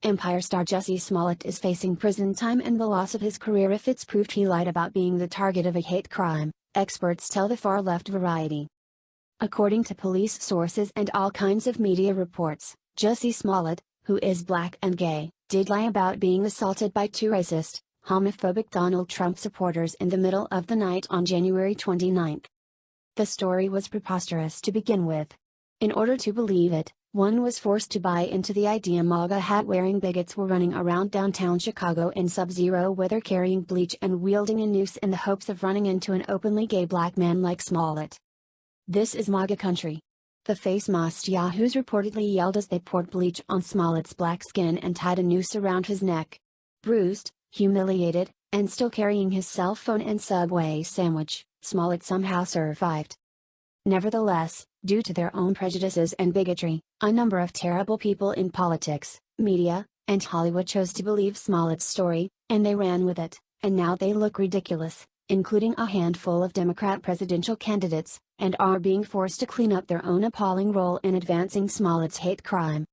Empire star Jussie Smollett is facing prison time and the loss of his career if it's proved he lied about being the target of a hate crime, experts tell the far-left Variety. According to police sources and all kinds of media reports, Jussie Smollett, who is black and gay, did lie about being assaulted by two racist, homophobic Donald Trump supporters in the middle of the night on January 29. The story was preposterous to begin with. In order to believe it, one was forced to buy into the idea MAGA hat-wearing bigots were running around downtown Chicago in sub-zero weather carrying bleach and wielding a noose in the hopes of running into an openly gay black man like Smollett. "This is MAGA country." The face masked yahoos reportedly yelled as they poured bleach on Smollett's black skin and tied a noose around his neck. Bruised, humiliated, and still carrying his cell phone and Subway sandwich, Smollett somehow survived. Nevertheless, due to their own prejudices and bigotry, a number of terrible people in politics, media, and Hollywood chose to believe Smollett's story, and they ran with it, and now they look ridiculous, including a handful of Democrat presidential candidates, and are being forced to clean up their own appalling role in advancing Smollett's hate crime.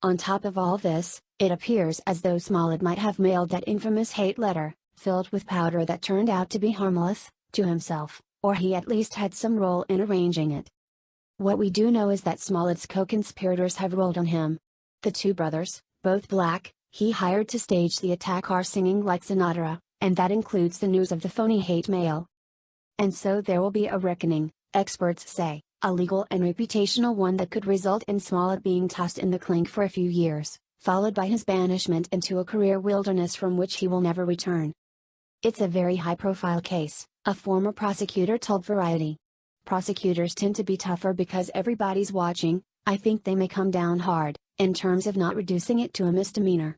On top of all this, it appears as though Smollett might have mailed that infamous hate letter, filled with powder that turned out to be harmless, to himself, or he at least had some role in arranging it. What we do know is that Smollett's co-conspirators have rolled on him. The two brothers, both black, he hired to stage the attack are singing like Sinatra, and that includes the news of the phony hate mail. And so there will be a reckoning, experts say, a legal and reputational one that could result in Smollett being tossed in the clink for a few years, followed by his banishment into a career wilderness from which he will never return. "It's a very high-profile case," a former prosecutor told Variety. "Prosecutors tend to be tougher because everybody's watching. I think they may come down hard, in terms of not reducing it to a misdemeanor."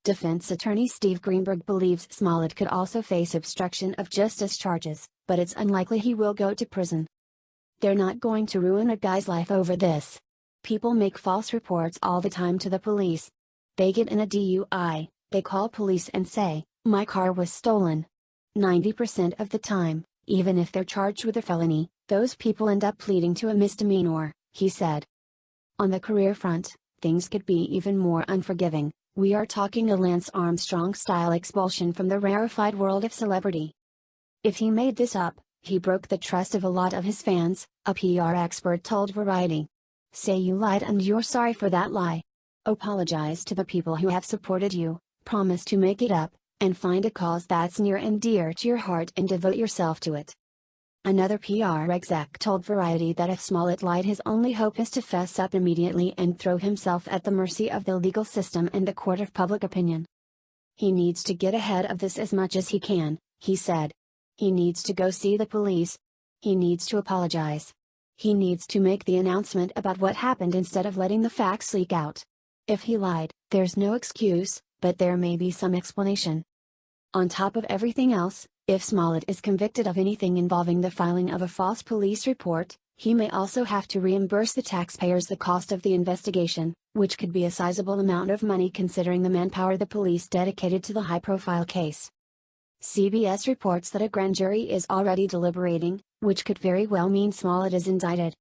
Defense attorney Steve Greenberg believes Smollett could also face obstruction of justice charges, but it's unlikely he will go to prison. "They're not going to ruin a guy's life over this. People make false reports all the time to the police. They get in a DUI, they call police and say, 'My car was stolen.' 90% of the time, even if they're charged with a felony, those people end up pleading to a misdemeanor," he said. On the career front, things could be even more unforgiving. We are talking a Lance Armstrong-style expulsion from the rarefied world of celebrity. "If he made this up, he broke the trust of a lot of his fans," a PR expert told Variety. "Say you lied and you're sorry for that lie. Apologize to the people who have supported you, promise to make it up, and find a cause that's near and dear to your heart and devote yourself to it." Another PR exec told Variety that if Smollett lied, his only hope is to fess up immediately and throw himself at the mercy of the legal system and the court of public opinion. "He needs to get ahead of this as much as he can," he said. "He needs to go see the police. He needs to apologize. He needs to make the announcement about what happened instead of letting the facts leak out. If he lied, there's no excuse, but there may be some explanation." On top of everything else, if Smollett is convicted of anything involving the filing of a false police report, he may also have to reimburse the taxpayers the cost of the investigation, which could be a sizable amount of money considering the manpower the police dedicated to the high-profile case. CBS reports that a grand jury is already deliberating, which could very well mean Smollett is indicted.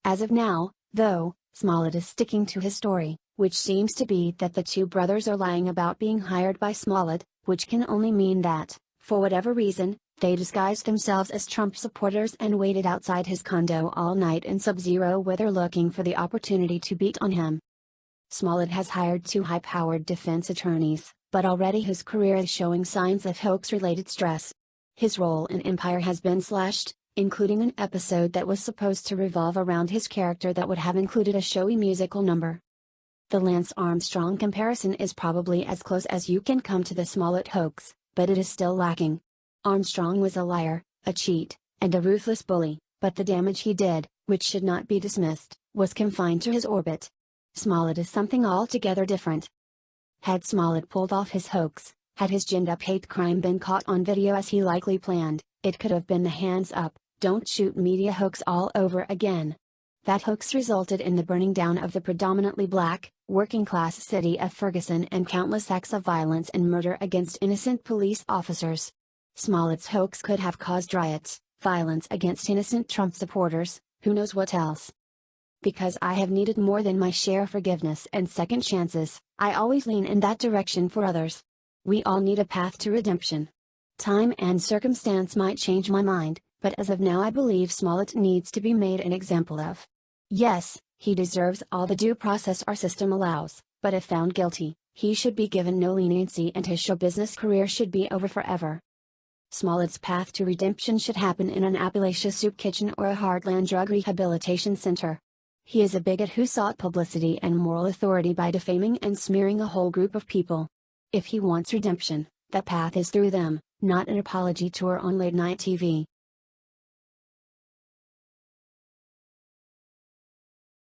As of now, though, Smollett is sticking to his story, which seems to be that the two brothers are lying about being hired by Smollett, which can only mean that, for whatever reason, they disguised themselves as Trump supporters and waited outside his condo all night in sub-zero weather looking for the opportunity to beat on him. Smollett has hired two high-powered defense attorneys, but already his career is showing signs of hoax-related stress. His role in Empire has been slashed, including an episode that was supposed to revolve around his character that would have included a showy musical number. The Lance Armstrong comparison is probably as close as you can come to the Smollett hoax, but it is still lacking. Armstrong was a liar, a cheat, and a ruthless bully, but the damage he did, which should not be dismissed, was confined to his orbit. Smollett is something altogether different. Had Smollett pulled off his hoax, had his ginned-up hate crime been caught on video as he likely planned, it could have been the hands up, don't shoot media hoax all over again. That hoax resulted in the burning down of the predominantly black, working-class city of Ferguson and countless acts of violence and murder against innocent police officers. Smollett's hoax could have caused riots, violence against innocent Trump supporters, who knows what else. Because I have needed more than my share of forgiveness and second chances, I always lean in that direction for others. We all need a path to redemption. Time and circumstance might change my mind, but as of now I believe Smollett needs to be made an example of. Yes, he deserves all the due process our system allows, but if found guilty, he should be given no leniency and his show business career should be over forever. Smollett's path to redemption should happen in an Appalachia soup kitchen or a Heartland drug rehabilitation center. He is a bigot who sought publicity and moral authority by defaming and smearing a whole group of people. If he wants redemption, that path is through them, not an apology tour on late-night TV.